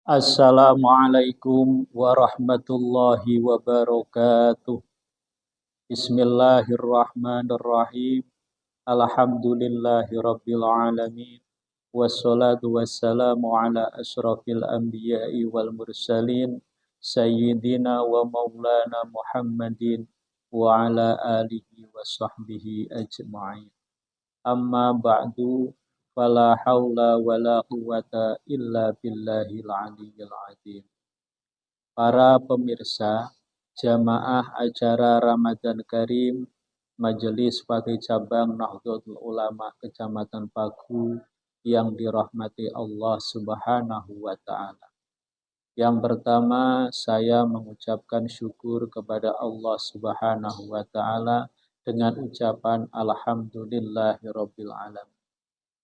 Assalamualaikum warahmatullahi wabarakatuh. Bismillahirrahmanirrahim. Alhamdulillahi rabbil alamin. Wassalatu wassalamu ala ashrafil anbiya'i wal mursalin. Sayyidina wa maulana Muhammadin wa ala alihi wa sahbihi ajma'in. Amma ba'du, fala haula wala quwata illa billahil aliyyil azim. Para pemirsa, jamaah acara Ramadan Karim, Majelis Fakih Cabang Nahdlatul Ulama Kecamatan Paku yang dirahmati Allah Subhanahu wa Ta'ala. Yang pertama, saya mengucapkan syukur kepada Allah Subhanahu wa Ta'ala dengan ucapan Alhamdulillahirabbil alamin.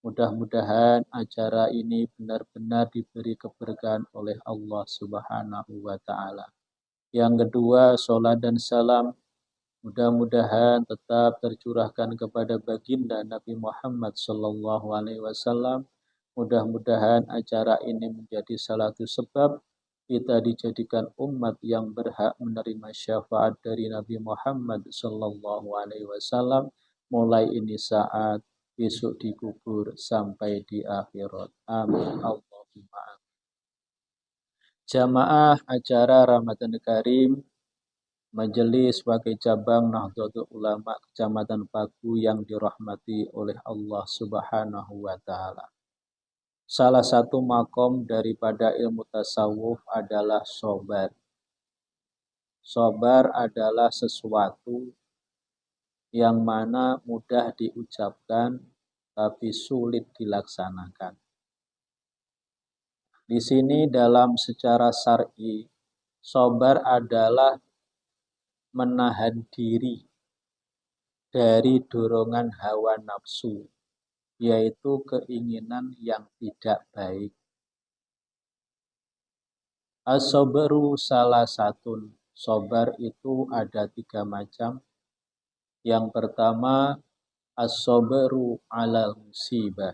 Mudah-mudahan acara ini benar-benar diberi keberkahan oleh Allah Subhanahu wa Ta'ala. Yang kedua, salat dan salam mudah-mudahan tetap tercurahkan kepada baginda Nabi Muhammad sallallahu alaihi wasallam. Mudah-mudahan acara ini menjadi salah satu sebab kita dijadikan umat yang berhak menerima syafaat dari Nabi Muhammad sallallahu alaihi wasallam mulai ini saat, besok di kubur, sampai di akhirat. Amin. Allahumma amin. Jamaah acara Ramadan Karim, Majelis Fakih Cabang Nahdlatul Ulama Kecamatan Paku yang dirahmati oleh Allah Subhanahu wa Ta'ala. Salah satu makom daripada ilmu tasawuf adalah sabar. Sabar adalah sesuatu yang mana mudah diucapkan tapi sulit dilaksanakan. Di sini dalam secara syar'i, sabar adalah menahan diri dari dorongan hawa nafsu, yaitu keinginan yang tidak baik. As-sabru salah satu. Sabar itu ada 3 macam. Yang pertama, as-sabru alal musibah,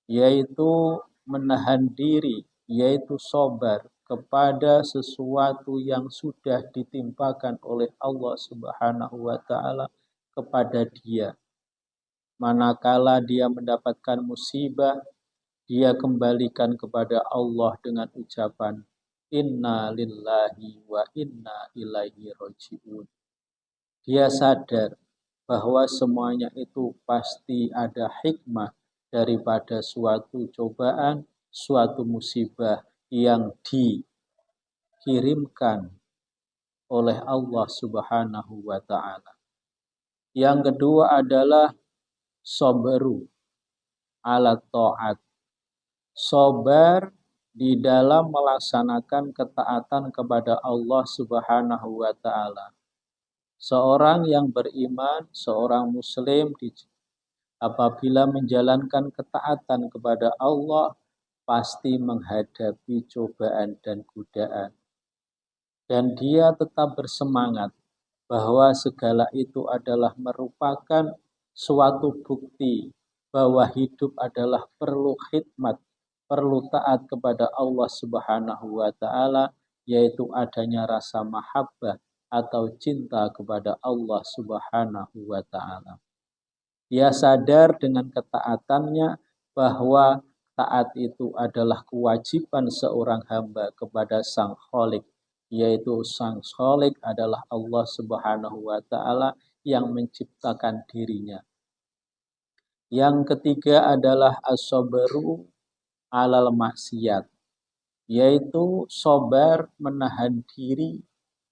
yaitu menahan diri, yaitu sabar kepada sesuatu yang sudah ditimpakan oleh Allah Subhanahu wa Ta'ala kepada dia. Manakala dia mendapatkan musibah, dia kembalikan kepada Allah dengan ucapan inna lillahi wa inna ilaihi raji'un. Dia sadar bahwa semuanya itu pasti ada hikmah daripada suatu cobaan, suatu musibah yang dikirimkan oleh Allah Subhanahu wa Ta'ala. Yang kedua adalah sabru ala ta'at. Sabar di dalam melaksanakan ketaatan kepada Allah Subhanahu wa Ta'ala. Seorang yang beriman, seorang muslim apabila menjalankan ketaatan kepada Allah pasti menghadapi cobaan dan godaan. Dan dia tetap bersemangat bahwa segala itu adalah merupakan suatu bukti bahwa hidup adalah perlu khidmat, perlu taat kepada Allah Subhanahu wa Ta'ala, yaitu adanya rasa mahabbah atau cinta kepada Allah Subhanahu wa Ta'ala. Dia sadar dengan ketaatannya bahwa taat itu adalah kewajiban seorang hamba kepada Sang Khalik, yaitu Sang Khalik adalah Allah Subhanahu wa Ta'ala yang menciptakan dirinya. Yang ketiga adalah as-sabru alal maksiat, yaitu sabar menahan diri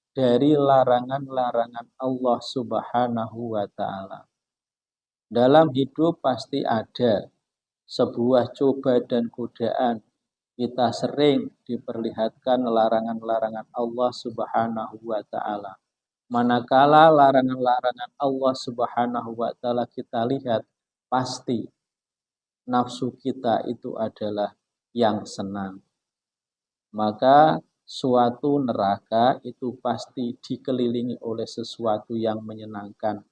dari larangan-larangan Allah Subhanahu wa Ta'ala. Dalam hidup pasti ada sebuah coba dan godaan. Kita sering diperlihatkan larangan-larangan Allah Subhanahu wa Ta'ala. Manakala larangan-larangan Allah Subhanahu wa Ta'ala kita lihat, pasti nafsu kita itu adalah yang senang. Maka suatu neraka itu pasti dikelilingi oleh sesuatu yang menyenangkan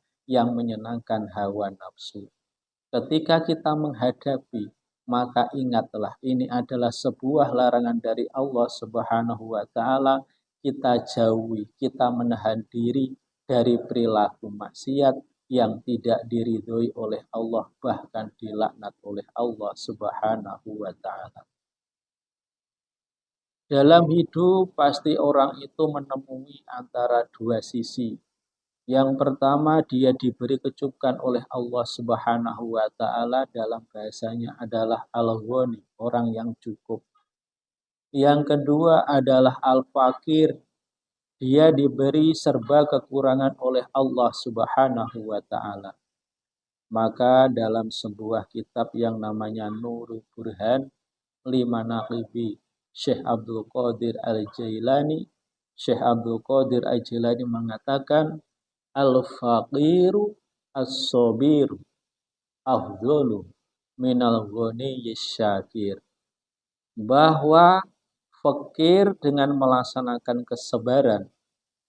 hawa nafsu. Ketika kita menghadapi maka ingatlah ini adalah sebuah larangan dari Allah Subhanahu wa taala. Kita jauhi, kita menahan diri dari perilaku maksiat yang tidak diridhoi oleh Allah, bahkan dilaknat oleh Allah Subhanahu wa taala. Dalam hidup pasti orang itu menemui antara dua sisi. Yang pertama, dia diberi kecukupan oleh Allah Subhanahu wa taala, dalam bahasanya adalah al-ghani, orang yang cukup. Yang kedua adalah al-fakir, dia diberi serba kekurangan oleh Allah Subhanahu wa taala. Maka dalam sebuah kitab yang namanya Nurul Burhan li Manaqibi Syekh Abdul Qadir Al-Jailani, Syekh Abdul Qadir Al-Jailani mengatakan, al-faqiru as-sabiru afdhalu minal ghaniyyish syakir. Bahwa fakir dengan melaksanakan kesabaran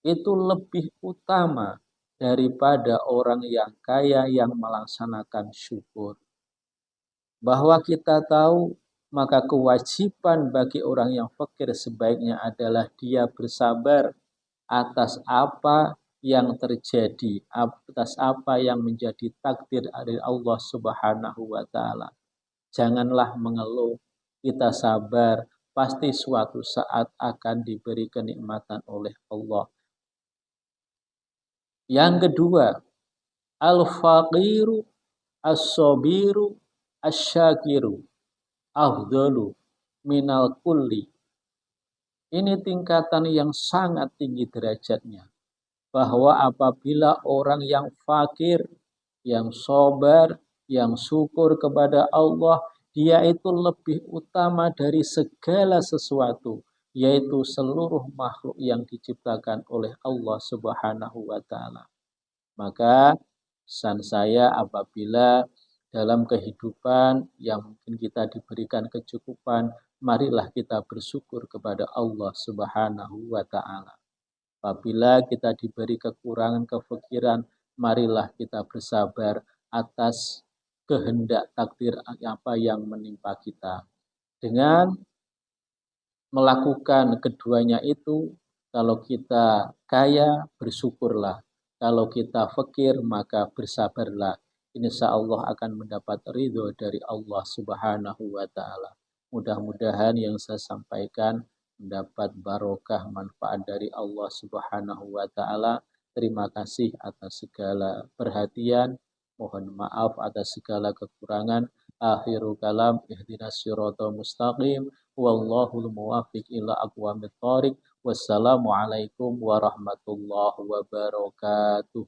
itu lebih utama daripada orang yang kaya yang melaksanakan syukur. Bahwa kita tahu, maka kewajiban bagi orang yang fakir sebaiknya adalah dia bersabar atas apa yang terjadi, atas apa yang menjadi takdir dari Allah Subhanahu wa taala. Janganlah mengeluh, kita sabar, pasti suatu saat akan diberi kenikmatan oleh Allah. Yang kedua, al-faqiru as-sabiru asyakiru afdalu minal kulli. Ini tingkatan yang sangat tinggi derajatnya. Bahwa apabila orang yang fakir, yang sabar, yang syukur kepada Allah, dia itu lebih utama dari segala sesuatu, yaitu seluruh makhluk yang diciptakan oleh Allah Subhanahu wa taala. Maka pesan saya, apabila dalam kehidupan yang mungkin kita diberikan kecukupan, marilah kita bersyukur kepada Allah Subhanahu wa taala. Apabila kita diberi kekurangan, kefakiran, marilah kita bersabar atas kehendak takdir apa yang menimpa kita. Dengan melakukan keduanya itu, kalau kita kaya, bersyukurlah. Kalau kita fakir, maka bersabarlah. Insya Allah akan mendapat ridho dari Allah Subhanahu wa taala. Mudah-mudahan yang saya sampaikan mendapat barokah manfaat dari Allah Subhanahu wa taala. Terima kasih atas segala perhatian. Mohon maaf atas segala kekurangan. Akhirul kalam, ihdinas siratal mustaqim. Wallahul muwaffiq ila aqwamit thoriq. Wassalamualaikum warahmatullahi wabarakatuh.